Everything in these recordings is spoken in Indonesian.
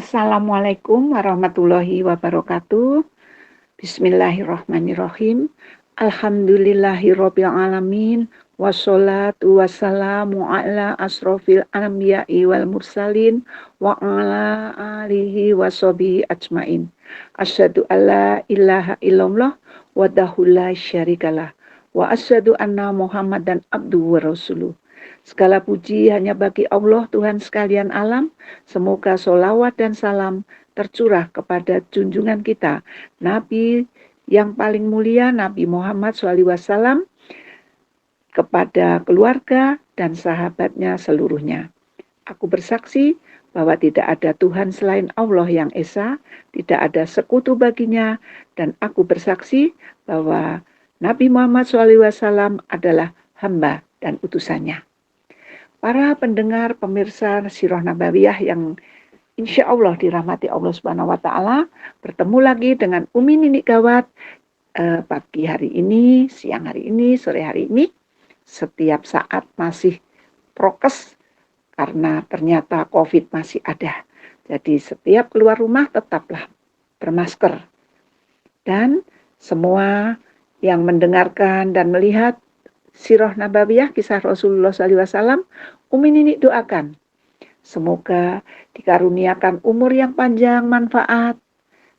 Assalamualaikum warahmatullahi wabarakatuh. Bismillahirrahmanirrahim. Alhamdulillahirabbil alamin. Wassalatu wassalamu ala asrofil anbiya'i wal mursalin wa ala alihi washabihi ajmain. Asyhadu alla ilaha illallah wahdahu la syarikalah wa asyhadu anna Muhammadan abduhu wa rasuluh. Segala puji hanya bagi Allah Tuhan sekalian alam. Semoga sholawat dan salam tercurah kepada junjungan kita, Nabi yang paling mulia, Nabi Muhammad SAW, kepada keluarga dan sahabatnya seluruhnya. Aku bersaksi bahwa tidak ada Tuhan selain Allah yang Esa, tidak ada sekutu baginya, dan aku bersaksi bahwa Nabi Muhammad SAW adalah hamba dan utusannya. Para pendengar pemirsa Sirah Nabawiyah yang insya Allah dirahmati Allah Subhanahu wa Ta'ala, bertemu lagi dengan Umi Nini Gawat pagi hari ini, siang hari ini, sore hari ini, setiap saat masih prokes karena ternyata COVID masih ada. Jadi setiap keluar rumah tetaplah bermasker. Dan semua yang mendengarkan dan melihat Sirah Nabawiyah, kisah Rasulullah SAW, Umi Nini doakan. Semoga dikaruniakan umur yang panjang, manfaat,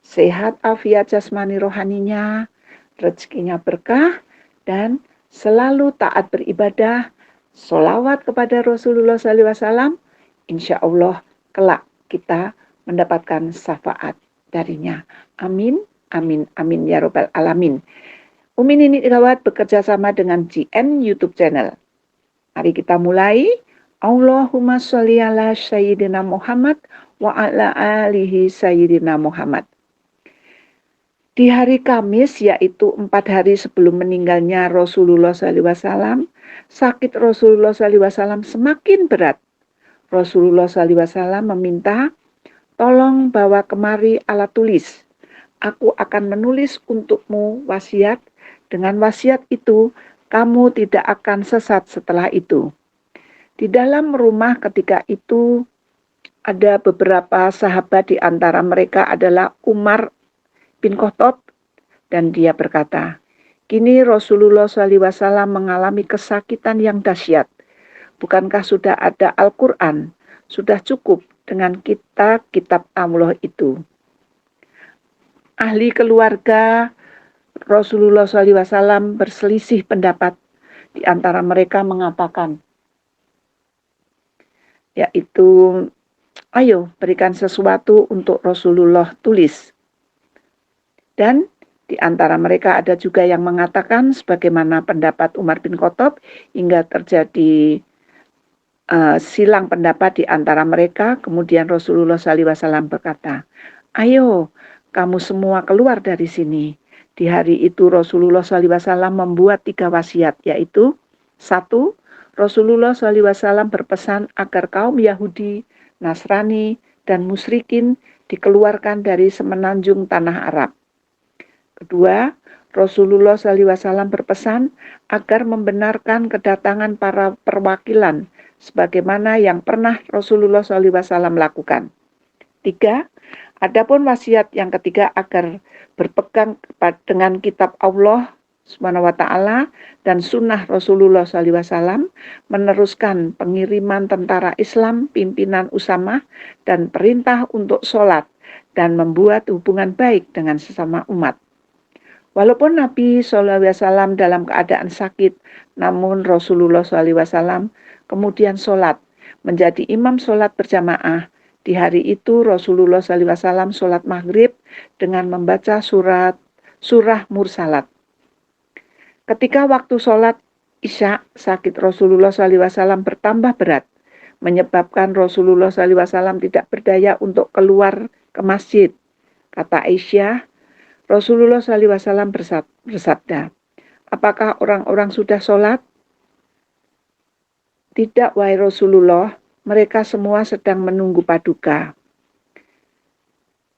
sehat, afiat jasmani rohaninya, rezekinya berkah, dan selalu taat beribadah, sholawat kepada Rasulullah SAW. Insya Allah kelak kita mendapatkan syafaat darinya. Amin, amin, amin ya robbal alamin. Umi Nini Gawat bekerja sama dengan GN YouTube channel. Mari kita mulai. Allahumma sholli ala Sayyidina Muhammad wa ala alihi Sayyidina Muhammad. Di hari Kamis, yaitu 4 hari sebelum meninggalnya Rasulullah SAW, sakit Rasulullah SAW semakin berat. Rasulullah SAW meminta, tolong bawa kemari alat tulis. Aku akan menulis untukmu wasiat. Dengan wasiat itu, kamu tidak akan sesat setelah itu. Di dalam rumah ketika itu, ada beberapa sahabat, di antara mereka adalah Umar bin Khattab, dan dia berkata, kini Rasulullah SAW mengalami kesakitan yang dahsyat. Bukankah sudah ada Al-Quran? Sudah cukup dengan kitab Allah itu. Ahli keluarga Rasulullah SAW berselisih pendapat. Di antara mereka mengatakan, yaitu, ayo berikan sesuatu untuk Rasulullah tulis. Dan di antara mereka ada juga yang mengatakan, sebagaimana pendapat Umar bin Khattab, hingga terjadi silang pendapat di antara mereka. Kemudian Rasulullah SAW berkata, ayo kamu semua keluar dari sini. Di hari itu Rasulullah SAW membuat 3 wasiat, yaitu 1. Rasulullah SAW berpesan agar kaum Yahudi, Nasrani, dan musyrikin dikeluarkan dari semenanjung tanah Arab. 2. Rasulullah SAW berpesan agar membenarkan kedatangan para perwakilan sebagaimana yang pernah Rasulullah SAW lakukan. 3. Adapun wasiat yang ketiga agar berpegang dengan kitab Allah Subhanahu wa Ta'ala dan sunnah Rasulullah SAW, meneruskan pengiriman tentara Islam, pimpinan Usamah, dan perintah untuk sholat dan membuat hubungan baik dengan sesama umat. Walaupun Nabi SAW dalam keadaan sakit, namun Rasulullah SAW kemudian sholat, menjadi imam sholat berjamaah. Di hari itu Rasulullah SAW sholat maghrib dengan membaca surah Mursalat. Ketika waktu sholat Isya, sakit Rasulullah SAW bertambah berat, menyebabkan Rasulullah SAW tidak berdaya untuk keluar ke masjid. Kata Aisyah, Rasulullah SAW bersabda, apakah orang-orang sudah sholat? Tidak, wahai Rasulullah, mereka semua sedang menunggu paduka.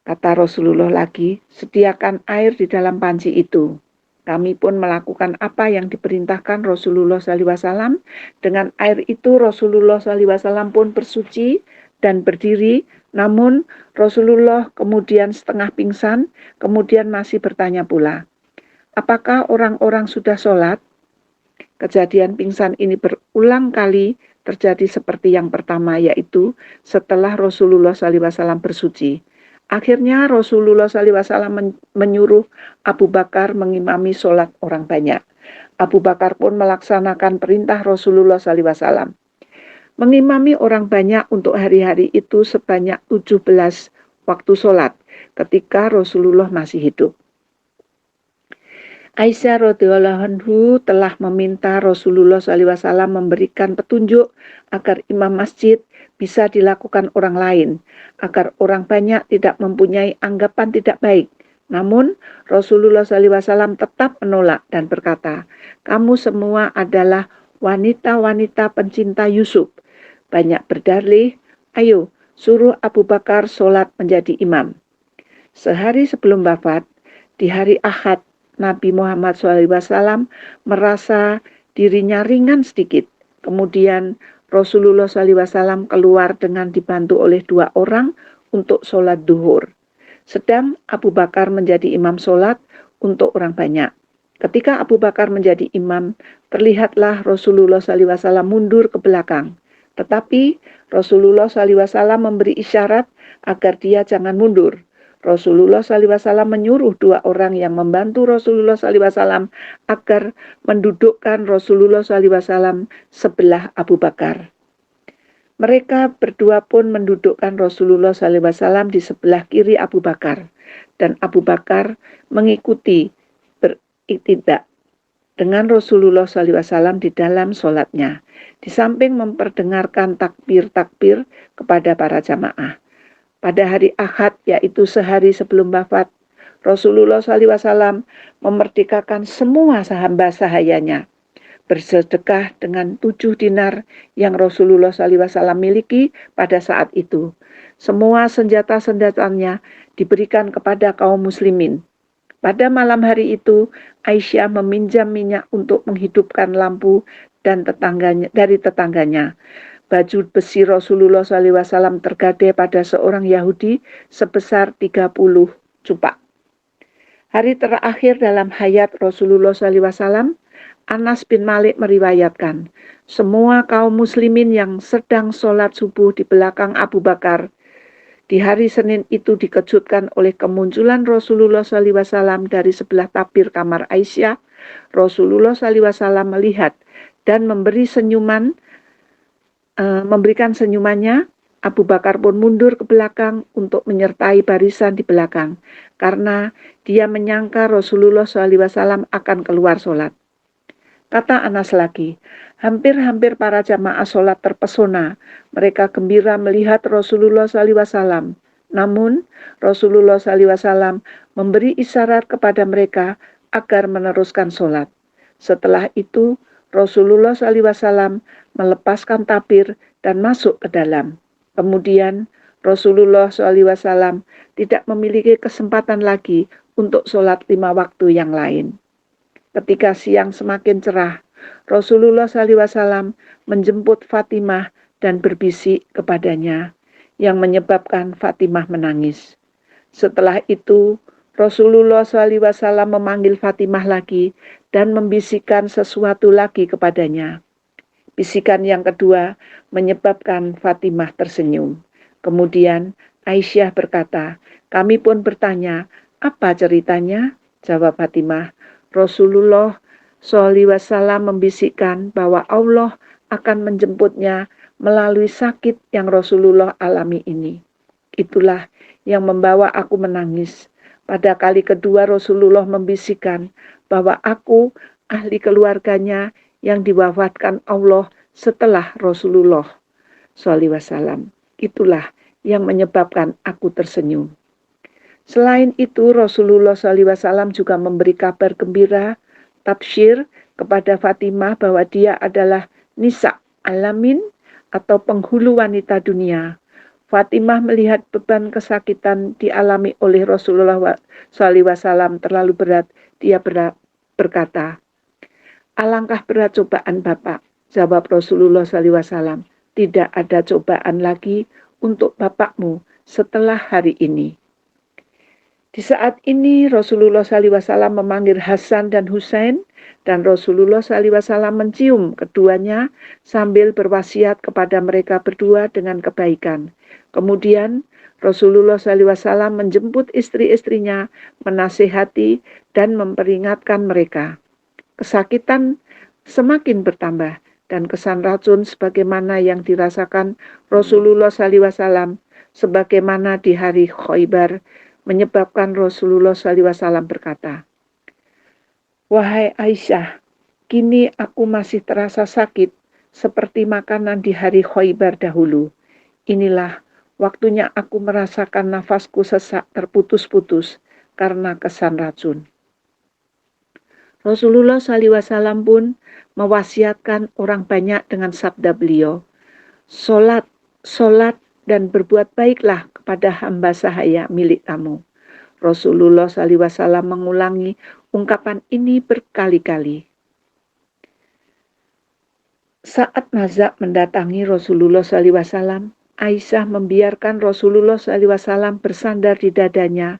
Kata Rasulullah lagi, sediakan air di dalam panci itu. Kami pun melakukan apa yang diperintahkan Rasulullah SAW. Dengan air itu Rasulullah SAW pun bersuci dan berdiri Namun Rasulullah kemudian setengah pingsan, kemudian masih bertanya pula, apakah orang-orang sudah sholat? Kejadian pingsan ini berulang kali terjadi seperti yang pertama, yaitu setelah Rasulullah SAW bersuci. Akhirnya Rasulullah SAW menyuruh Abu Bakar mengimami sholat orang banyak. Abu Bakar pun melaksanakan perintah Rasulullah SAW. Mengimami orang banyak untuk hari-hari itu sebanyak 17 waktu sholat ketika Rasulullah masih hidup. Aisyah radhiyallahu anhu telah meminta Rasulullah SAW memberikan petunjuk agar imam masjid bisa dilakukan orang lain, agar orang banyak tidak mempunyai anggapan tidak baik. Namun Rasulullah SAW tetap menolak dan berkata, kamu semua adalah wanita-wanita pencinta Yusuf. Banyak berdalih, ayo suruh Abu Bakar sholat menjadi imam. Sehari sebelum wafat, di hari Ahad, Nabi Muhammad SAW merasa dirinya ringan sedikit. Kemudian Rasulullah SAW keluar dengan dibantu oleh 2 orang untuk sholat duhur. Sedang Abu Bakar menjadi imam sholat untuk orang banyak. Ketika Abu Bakar menjadi imam, terlihatlah Rasulullah SAW mundur ke belakang. Tetapi Rasulullah SAW memberi isyarat agar dia jangan mundur. Rasulullah SAW menyuruh 2 orang yang membantu Rasulullah SAW agar mendudukkan Rasulullah SAW sebelah Abu Bakar. Mereka berdua pun mendudukkan Rasulullah SAW di sebelah kiri Abu Bakar. Dan Abu Bakar mengikuti beriktidak dengan Rasulullah SAW di dalam sholatnya, di samping memperdengarkan takbir-takbir kepada para jamaah. Pada hari Ahad, yaitu sehari sebelum wafat, Rasulullah SAW memerdekakan semua hamba sahayanya, bersedekah dengan 7 dinar yang Rasulullah SAW miliki pada saat itu. Semua senjata-senjatanya diberikan kepada kaum muslimin. Pada malam hari itu, Aisyah meminjam minyak untuk menghidupkan lampu dan dari tetangganya. Baju besi Rasulullah SAW tergadai pada seorang Yahudi sebesar 30 cupak. Hari terakhir dalam hayat Rasulullah SAW, Anas bin Malik meriwayatkan, semua kaum muslimin yang sedang sholat subuh di belakang Abu Bakar di hari Senin itu dikejutkan oleh kemunculan Rasulullah SAW dari sebelah tabir kamar Aisyah. Rasulullah SAW melihat dan memberikan senyumannya. Abu Bakar pun mundur ke belakang untuk menyertai barisan di belakang, karena dia menyangka Rasulullah SAW akan keluar sholat. Kata Anas lagi, hampir-hampir para jamaah sholat terpesona. Mereka gembira melihat Rasulullah SAW. Namun Rasulullah SAW memberi isyarat kepada mereka agar meneruskan sholat. Setelah itu Rasulullah SAW melepaskan tabir dan masuk ke dalam. Kemudian Rasulullah SAW tidak memiliki kesempatan lagi untuk sholat 5 waktu yang lain. Ketika siang semakin cerah, Rasulullah SAW menjemput Fatimah dan berbisik kepadanya, yang menyebabkan Fatimah menangis. Setelah itu, Rasulullah SAW memanggil Fatimah lagi dan membisikkan sesuatu lagi kepadanya. Bisikan yang kedua menyebabkan Fatimah tersenyum. Kemudian Aisyah berkata, kami pun bertanya, apa ceritanya? Jawab Fatimah, Rasulullah SAW membisikkan bahwa Allah akan menjemputnya melalui sakit yang Rasulullah alami ini. Itulah yang membawa aku menangis. Pada kali kedua Rasulullah membisikkan bahwa aku ahli keluarganya yang diwafatkan Allah setelah Rasulullah SAW. Itulah yang menyebabkan aku tersenyum. Selain itu, Rasulullah SAW juga memberi kabar gembira, tabsyir kepada Fatimah bahwa dia adalah nisa alamin atau penghulu wanita dunia. Fatimah melihat beban kesakitan dialami oleh Rasulullah SAW terlalu berat. Dia berkata, alangkah berat cobaan Bapak. Jawab Rasulullah SAW, tidak ada cobaan lagi untuk bapakmu setelah hari ini. Di saat ini Rasulullah SAW memanggil Hasan dan Husain, dan Rasulullah SAW mencium keduanya sambil berwasiat kepada mereka berdua dengan kebaikan. Kemudian Rasulullah SAW menjemput istri-istrinya, menasihati dan memperingatkan mereka. Kesakitan semakin bertambah dan kesan racun sebagaimana yang dirasakan Rasulullah SAW sebagaimana di hari Khaybar menyebabkan Rasulullah SAW berkata, "Wahai Aisyah, kini aku masih terasa sakit seperti makanan di hari Khaybar dahulu. Inilah waktunya aku merasakan nafasku sesak terputus-putus karena kesan racun." Rasulullah SAW pun mewasiatkan orang banyak dengan sabda beliau, "Solat, solat dan berbuat baiklah kepada hamba sahaya milik kamu." Rasulullah SAW mengulangi ungkapan ini berkali-kali. Saat Nazak mendatangi Rasulullah SAW, Aisyah membiarkan Rasulullah SAW bersandar di dadanya.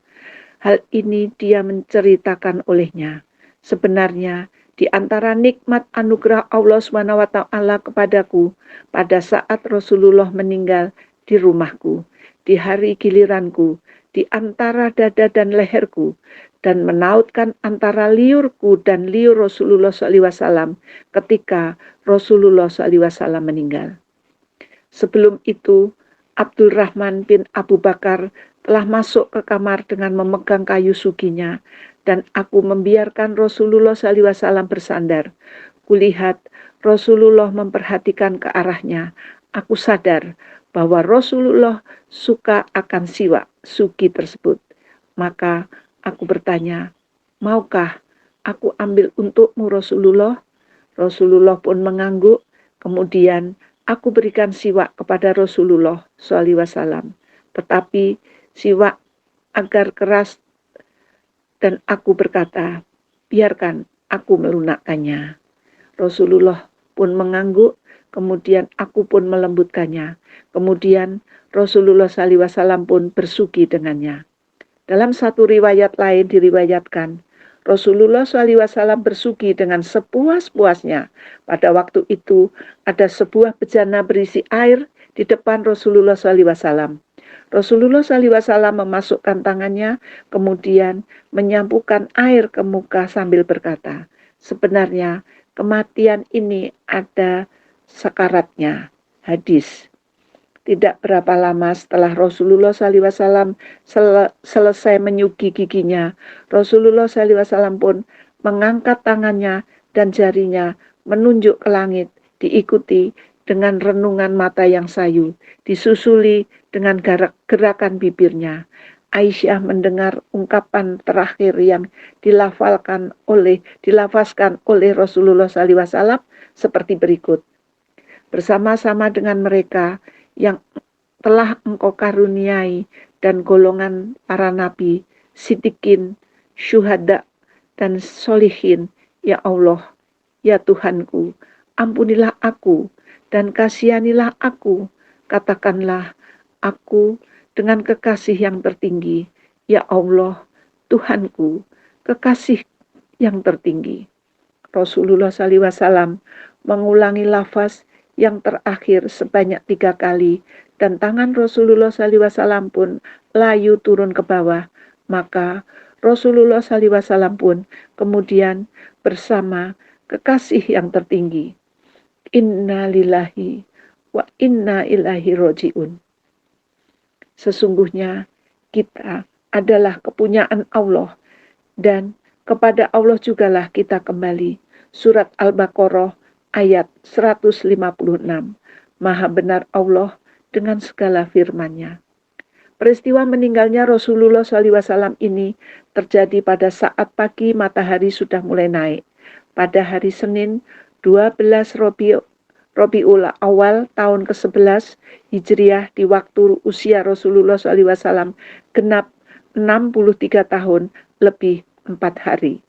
Hal ini dia menceritakan olehnya. Sebenarnya, di antara nikmat anugerah Allah SWT kepadaku pada saat Rasulullah meninggal di rumahku, di hari giliranku, di antara dada dan leherku, dan menautkan antara liurku dan liur Rasulullah SAW ketika Rasulullah SAW meninggal. Sebelum itu, Abdurrahman bin Abu Bakar telah masuk ke kamar dengan memegang kayu suginya, dan aku membiarkan Rasulullah SAW bersandar. Kulihat Rasulullah memperhatikan ke arahnya. Aku sadar bahwa Rasulullah suka akan siwak sugi tersebut. Maka aku bertanya, "Maukah aku ambil untukmu Rasulullah?" Rasulullah pun mengangguk. Kemudian aku berikan siwak kepada Rasulullah SAW. Tetapi siwak agar keras, dan aku berkata, "Biarkan aku melunakkannya." Rasulullah pun mengangguk, kemudian aku pun melembutkannya. Kemudian Rasulullah SAW pun bersugi dengannya. Dalam satu riwayat lain diriwayatkan, Rasulullah SAW bersugi dengan sepuas-puasnya. Pada waktu itu ada sebuah bejana berisi air di depan Rasulullah SAW. Rasulullah SAW memasukkan tangannya, kemudian menyapukan air ke muka sambil berkata, "Sebenarnya kematian ini ada sakaratnya." Hadis. Tidak berapa lama setelah Rasulullah SAW selesai menyugi giginya, Rasulullah SAW pun mengangkat tangannya dan jarinya menunjuk ke langit, diikuti dengan renungan mata yang sayu, disusuli dengan gerakan bibirnya. Aisyah mendengar ungkapan terakhir yang dilafazkan oleh Rasulullah SAW seperti berikut. "Bersama-sama dengan mereka yang telah Engkau karuniai dan golongan para nabi, siddiqin, syuhada, dan solihin, ya Allah, ya Tuhanku, ampunilah aku dan kasihanilah aku. Katakanlah aku dengan kekasih yang tertinggi, ya Allah, Tuhanku, kekasih yang tertinggi." Rasulullah SAW mengulangi lafaz yang terakhir sebanyak 3 kali, dan tangan Rasulullah SAW pun layu turun ke bawah. Maka Rasulullah SAW pun kemudian bersama kekasih yang tertinggi, "Inna lillahi wa inna ilaihi roji'un." Sesungguhnya kita adalah kepunyaan Allah, dan kepada Allah jugalah kita kembali. Surat Al-Baqarah ayat 156. Maha benar Allah dengan segala firman-Nya. Peristiwa meninggalnya Rasulullah SAW ini terjadi pada saat pagi matahari sudah mulai naik. Pada hari Senin 12 Rabiul Awal tahun ke-11 Hijriah, di waktu usia Rasulullah SAW genap 63 tahun lebih 4 hari.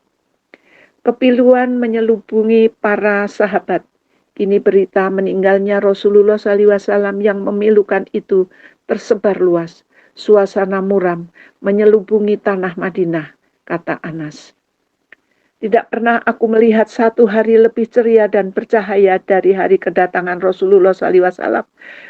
Kepiluan menyelubungi para sahabat. Kini berita meninggalnya Rasulullah SAW yang memilukan itu tersebar luas. suasana muram menyelubungi tanah Madinah, kata Anas. Tidak pernah aku melihat satu hari lebih ceria dan bercahaya dari hari kedatangan Rasulullah SAW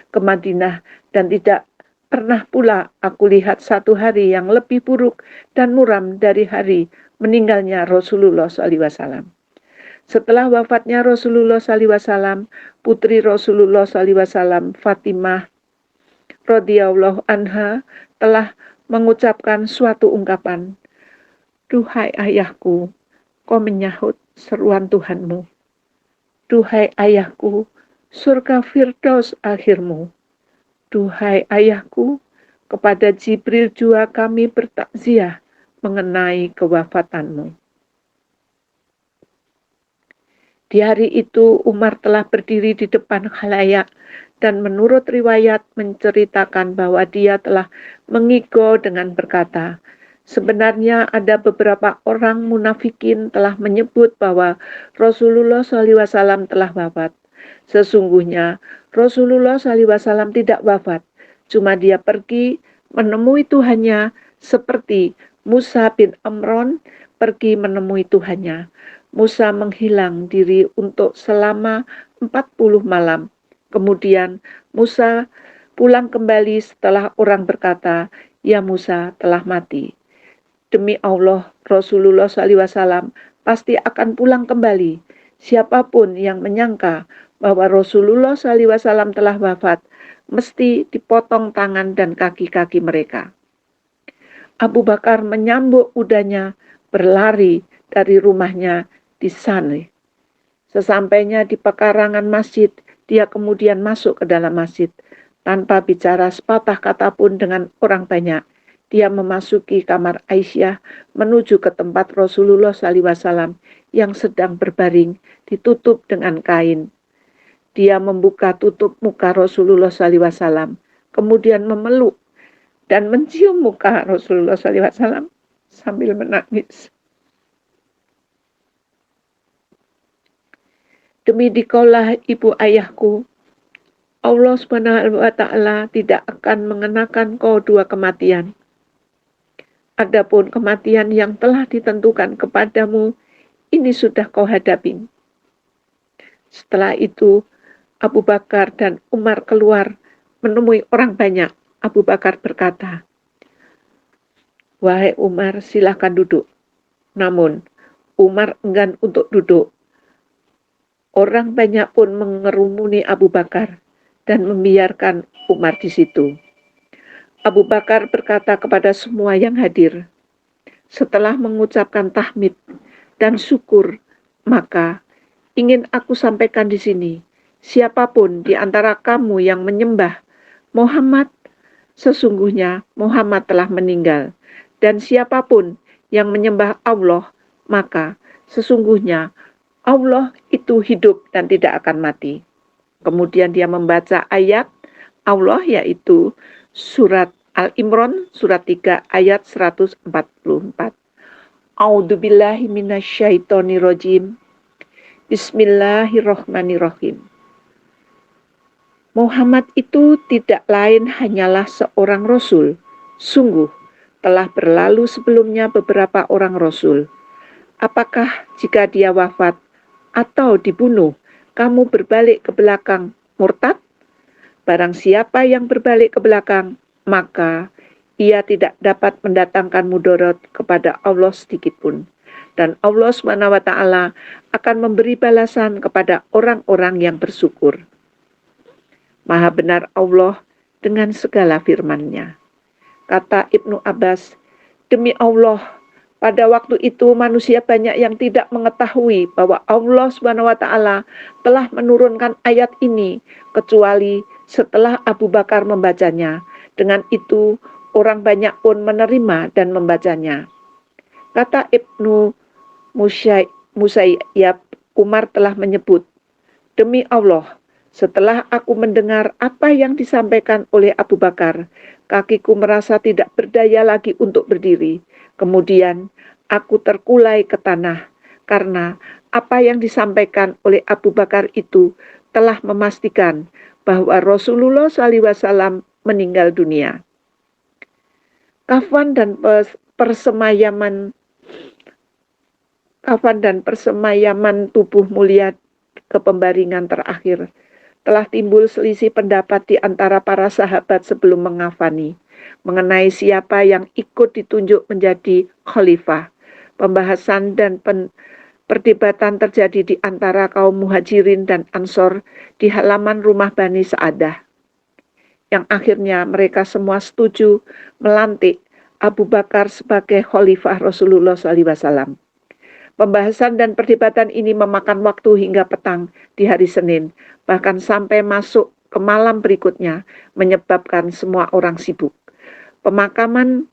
ke Madinah, dan tidak pernah pula aku lihat satu hari yang lebih buruk dan muram dari hari meninggalnya Rasulullah SAW. Setelah wafatnya Rasulullah SAW, putri Rasulullah SAW, Fatimah radhiyallahu anha, telah mengucapkan suatu ungkapan, "Duhai ayahku, kau menyahut seruan Tuhanmu. Duhai ayahku, surga Firdaus akhirmu. Duhai ayahku, kepada Jibril jua kami bertakziah mengenai kewafatanmu." Di hari itu Umar telah berdiri di depan khalayak dan menurut riwayat menceritakan bahwa dia telah mengigo dengan berkata, sebenarnya ada beberapa orang munafikin telah menyebut bahwa Rasulullah SAW telah wafat. Sesungguhnya Rasulullah SAW tidak wafat, cuma dia pergi menemui Tuhannya seperti Musa bin Imran pergi menemui Tuhannya. Musa menghilang diri untuk selama 40 malam. Kemudian Musa pulang kembali setelah orang berkata, "Ya Musa telah mati." Demi Allah, Rasulullah SAW pasti akan pulang kembali. Siapapun yang menyangka bahwa Rasulullah SAW telah wafat, mesti dipotong tangan dan kaki-kaki mereka. Abu Bakar menyambut kudanya, berlari dari rumahnya di sana. Sesampainya di pekarangan masjid, dia kemudian masuk ke dalam masjid. Tanpa bicara sepatah kata pun dengan orang banyak, dia memasuki kamar Aisyah menuju ke tempat Rasulullah SAW yang sedang berbaring ditutup dengan kain. Dia membuka tutup muka Rasulullah SAW, kemudian memeluk dan mencium muka Rasulullah SAW sambil menangis. Demi dikaulah ibu ayahku, Allah SWT tidak akan mengenakan kau dua kematian. Adapun kematian yang telah ditentukan kepadamu, ini sudah kau hadapi. Setelah itu, Abu Bakar dan Umar keluar menemui orang banyak. Abu Bakar berkata, "Wahai Umar, silakan duduk." Namun, Umar enggan untuk duduk. Orang banyak pun mengerumuni Abu Bakar dan membiarkan Umar di situ. Abu Bakar berkata kepada semua yang hadir, setelah mengucapkan tahmid dan syukur, maka ingin aku sampaikan di sini, siapapun di antara kamu yang menyembah Muhammad, sesungguhnya Muhammad telah meninggal. Dan siapapun yang menyembah Allah, maka sesungguhnya Allah itu hidup dan tidak akan mati. Kemudian dia membaca ayat Allah, yaitu surat Al-Imran, surat 3 ayat 144. A'udzubillahi minasyaitonirrajim. Bismillahirrahmanirrahim. Muhammad itu tidak lain hanyalah seorang rasul. Sungguh telah berlalu sebelumnya beberapa orang rasul. Apakah jika dia wafat atau dibunuh, kamu berbalik ke belakang murtad? Barang siapa yang berbalik ke belakang, maka ia tidak dapat mendatangkan mudarat kepada Allah sedikitpun. Dan Allah SWT akan memberi balasan kepada orang-orang yang bersyukur. Maha benar Allah dengan segala firman-Nya. Kata Ibnu Abbas, demi Allah, pada waktu itu manusia banyak yang tidak mengetahui bahwa Allah SWT telah menurunkan ayat ini kecuali setelah Abu Bakar membacanya. Dengan itu orang banyak pun menerima dan membacanya. Kata Ibnu Musayyab, Umar telah menyebut, demi Allah, setelah aku mendengar apa yang disampaikan oleh Abu Bakar, kakiku merasa tidak berdaya lagi untuk berdiri. Kemudian aku terkulai ke tanah karena apa yang disampaikan oleh Abu Bakar itu telah memastikan bahwa Rasulullah SAW meninggal dunia. Kafan dan persemayaman tubuh mulia ke pembaringan terakhir. Telah timbul selisih pendapat di antara para sahabat sebelum mengafani mengenai siapa yang ikut ditunjuk menjadi khalifah. Pembahasan dan perdebatan terjadi di antara kaum Muhajirin dan Ansor di halaman rumah Bani Sa'adah, yang akhirnya mereka semua setuju melantik Abu Bakar sebagai khalifah Rasulullah SAW. Pembahasan dan perdebatan ini memakan waktu hingga petang di hari Senin, bahkan sampai masuk ke malam berikutnya, menyebabkan semua orang sibuk. Pemakaman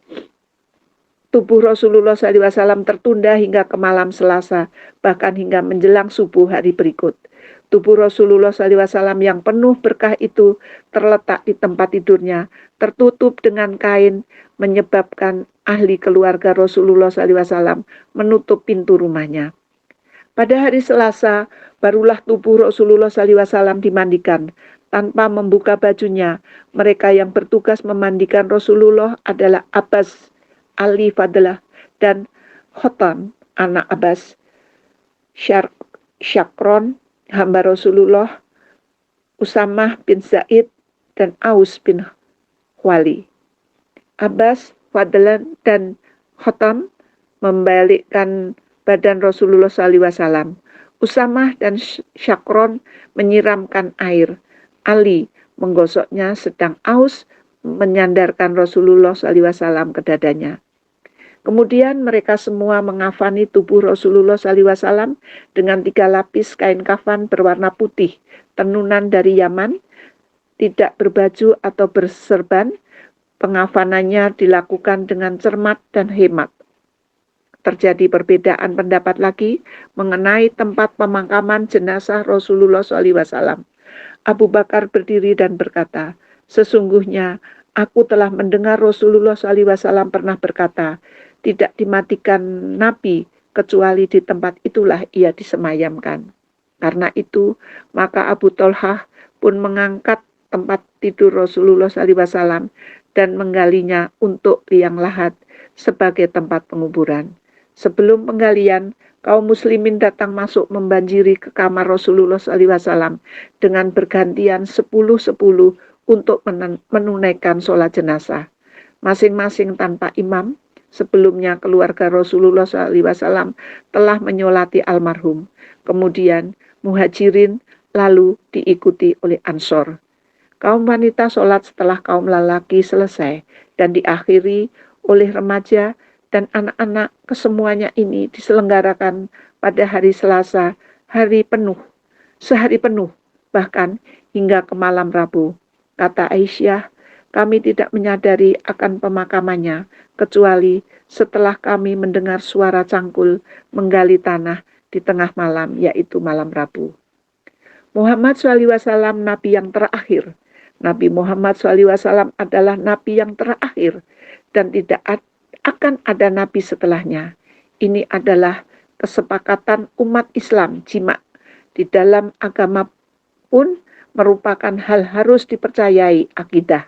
tubuh Rasulullah SAW tertunda hingga ke malam Selasa, bahkan hingga menjelang subuh hari berikut. Tubuh Rasulullah SAW yang penuh berkah itu terletak di tempat tidurnya, tertutup dengan kain, menyebabkan ahli keluarga Rasulullah SAW menutup pintu rumahnya. Pada hari Selasa, barulah tubuh Rasulullah SAW dimandikan. Tanpa membuka bajunya, mereka yang bertugas memandikan Rasulullah adalah Abbas, Ali Fadlah, dan Khotam, anak Abbas, Syakron, hamba Rasulullah, Usamah bin Zaid, dan Aus bin Wali. Abbas, Fadlan, dan Khotam membalikkan badan Rasulullah SAW. Usamah dan Syakron menyiramkan air. Ali menggosoknya, sedang Aus menyandarkan Rasulullah SAW ke dadanya. Kemudian mereka semua mengafani tubuh Rasulullah SAW dengan 3 lapis kain kafan berwarna putih, tenunan dari Yaman, tidak berbaju atau berserban. Pengafanannya dilakukan dengan cermat dan hemat. Terjadi perbedaan pendapat lagi mengenai tempat pemakaman jenazah Rasulullah SAW. Abu Bakar berdiri dan berkata, "Sesungguhnya aku telah mendengar Rasulullah SAW pernah berkata, tidak dimatikan Nabi kecuali di tempat itulah ia disemayamkan." Karena itu, maka Abu Thalhah pun mengangkat tempat tidur Rasulullah SAW dan menggalinya untuk liang lahat sebagai tempat penguburan. Sebelum penggalian, kaum muslimin datang masuk membanjiri ke kamar Rasulullah SAW dengan bergantian 10-10 untuk menunaikan sholat jenazah. Masing-masing tanpa imam. Sebelumnya keluarga Rasulullah SAW telah menyolati almarhum. Kemudian Muhajirin lalu diikuti oleh Ansor. Kaum wanita sholat setelah kaum lelaki selesai dan diakhiri oleh remaja dan anak-anak. Kesemuanya ini diselenggarakan pada hari Selasa, sehari penuh, bahkan hingga ke malam Rabu. Kata Aisyah, kami tidak menyadari akan pemakamannya, kecuali setelah kami mendengar suara cangkul menggali tanah di tengah malam, yaitu malam Rabu. Muhammad SAW Nabi yang terakhir. Nabi Muhammad SAW adalah Nabi yang terakhir dan tidak akan ada Nabi setelahnya. Ini adalah kesepakatan umat Islam jima' di dalam agama pun merupakan hal harus dipercayai akidah.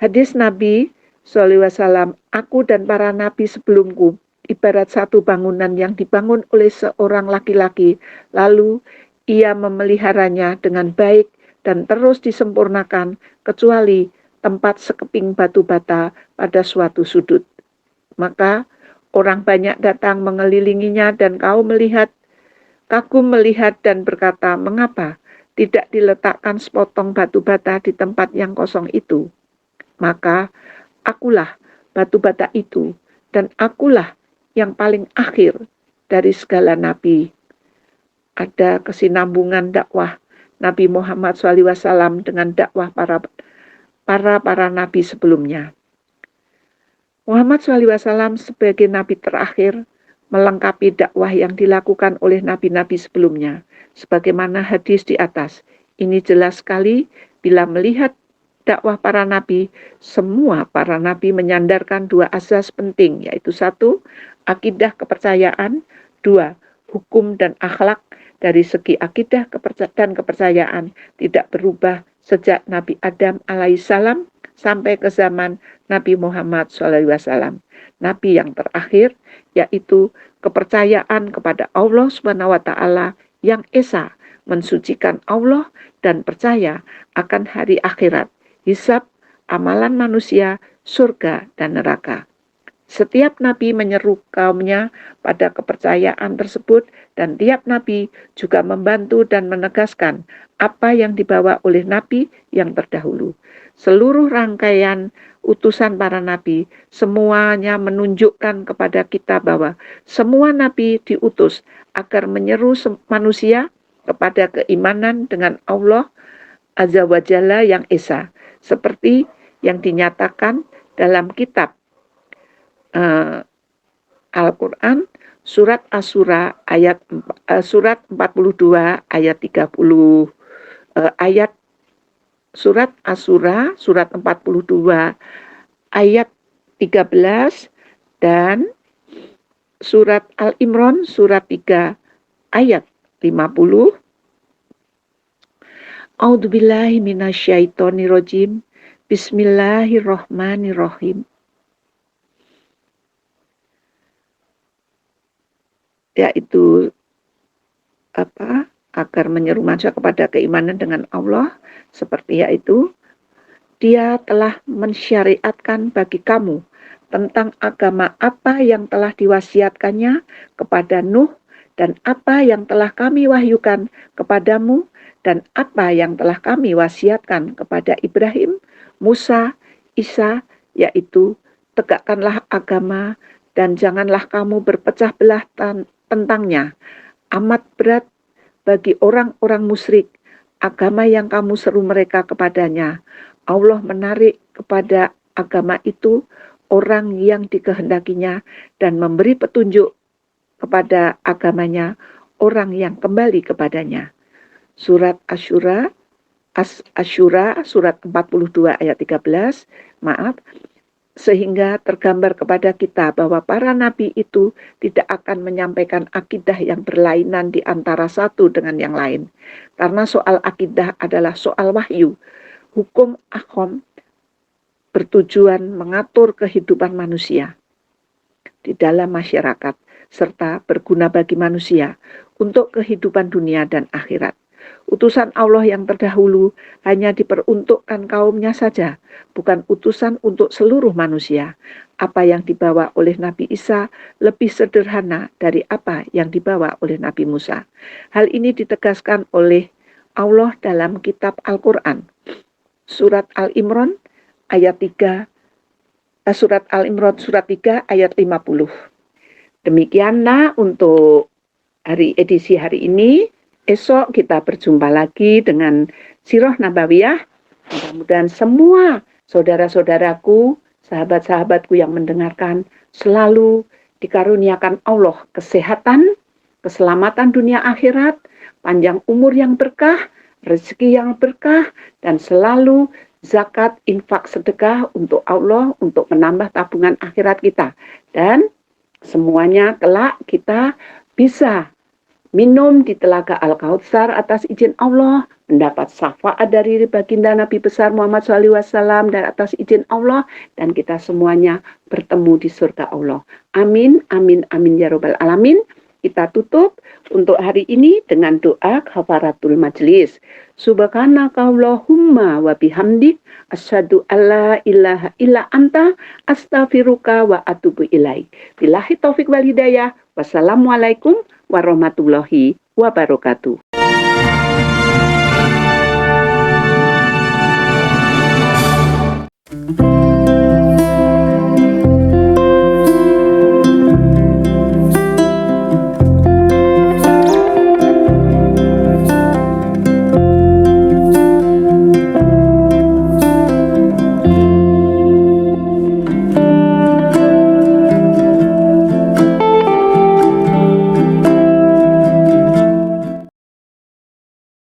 Hadis Nabi SAW, aku dan para nabi sebelumku ibarat satu bangunan yang dibangun oleh seorang laki-laki, lalu ia memeliharanya dengan baik dan terus disempurnakan kecuali tempat sekeping batu bata pada suatu sudut. Maka orang banyak datang mengelilinginya dan kagum melihat dan berkata, mengapa tidak diletakkan sepotong batu bata di tempat yang kosong itu? Maka akulah batu bata itu dan akulah yang paling akhir dari segala nabi. Ada kesinambungan dakwah Nabi Muhammad SAW dengan dakwah para nabi sebelumnya. Muhammad SAW sebagai nabi terakhir melengkapi dakwah yang dilakukan oleh nabi-nabi sebelumnya. Sebagaimana hadis di atas, ini jelas sekali bila melihat dakwah para nabi, semua para nabi menyandarkan 2 asas penting, yaitu 1, akidah kepercayaan, 2, hukum dan akhlak. Dari segi akidah dan kepercayaan tidak berubah sejak Nabi Adam alaihissalam sampai ke zaman Nabi Muhammad SAW. Nabi yang terakhir, yaitu kepercayaan kepada Allah Subhanahu wa Ta'ala yang esa, mensucikan Allah dan percaya akan hari akhirat, hisab, amalan manusia, surga dan neraka. Setiap nabi menyeru kaumnya pada kepercayaan tersebut dan tiap nabi juga membantu dan menegaskan apa yang dibawa oleh nabi yang terdahulu. Seluruh rangkaian utusan para nabi semuanya menunjukkan kepada kita bahwa semua nabi diutus agar menyeru manusia kepada keimanan dengan Allah Azza wa Jalla yang esa, seperti yang dinyatakan dalam kitab Al-Quran surat Asy-Syura surat 42 ayat 30 ayat surat Asy-Syura surat 42 ayat 13 dan surat Al-Imran surat 3 ayat 50. A'udzubillahi minasyaitonirrajim. Bismillahirrahmanirrahim. Yaitu agar menyeru manusia kepada keimanan dengan Allah, seperti yaitu Dia telah mensyariatkan bagi kamu tentang agama apa yang telah diwasiatkannya kepada Nuh dan apa yang telah kami wahyukan kepadamu dan apa yang telah kami wasiatkan kepada Ibrahim, Musa, Isa, yaitu tegakkanlah agama dan janganlah kamu berpecah belah tentangnya. Amat berat bagi orang-orang musyrik agama yang kamu seru mereka kepadanya. Allah menarik kepada agama itu orang yang dikehendakinya dan memberi petunjuk kepada agamanya orang yang kembali kepadanya. Surat Asy-Syura surat 42 ayat 13, sehingga tergambar kepada kita bahwa para nabi itu tidak akan menyampaikan akidah yang berlainan di antara satu dengan yang lain. Karena soal akidah adalah soal wahyu. Hukum akhom bertujuan mengatur kehidupan manusia di dalam masyarakat serta berguna bagi manusia untuk kehidupan dunia dan akhirat. Utusan Allah yang terdahulu hanya diperuntukkan kaumnya saja, bukan utusan untuk seluruh manusia. Apa yang dibawa oleh Nabi Isa lebih sederhana dari apa yang dibawa oleh Nabi Musa. Hal ini ditegaskan oleh Allah dalam kitab Al-Quran. Surat Al-Imran ayat 3, surat Al-Imran surat 3 ayat 50. Demikianlah untuk edisi hari ini. Esok kita berjumpa lagi dengan Sirah Nabawiyah. Mudah-mudahan semua saudara-saudaraku, sahabat-sahabatku yang mendengarkan selalu dikaruniakan Allah kesehatan, keselamatan dunia akhirat, panjang umur yang berkah, rezeki yang berkah, dan selalu zakat, infak, sedekah untuk Allah, untuk menambah tabungan akhirat kita. Dan semuanya kelak kita bisa minum di telaga Al-Kautsar atas izin Allah, mendapat syafaat dari baginda Nabi besar Muhammad SAW dan atas izin Allah, dan kita semuanya bertemu di surga Allah. Amin, amin, amin ya robbal alamin. Kita tutup untuk hari ini dengan doa kafaratul majlis. Subhanakallahumma wa bihamdik asyhadu alla ilaha illa anta astaghfiruka wa atubu ilaik. Billahi taufik wal hidayah. Wassalamualaikum warahmatullahi wabarakatuh.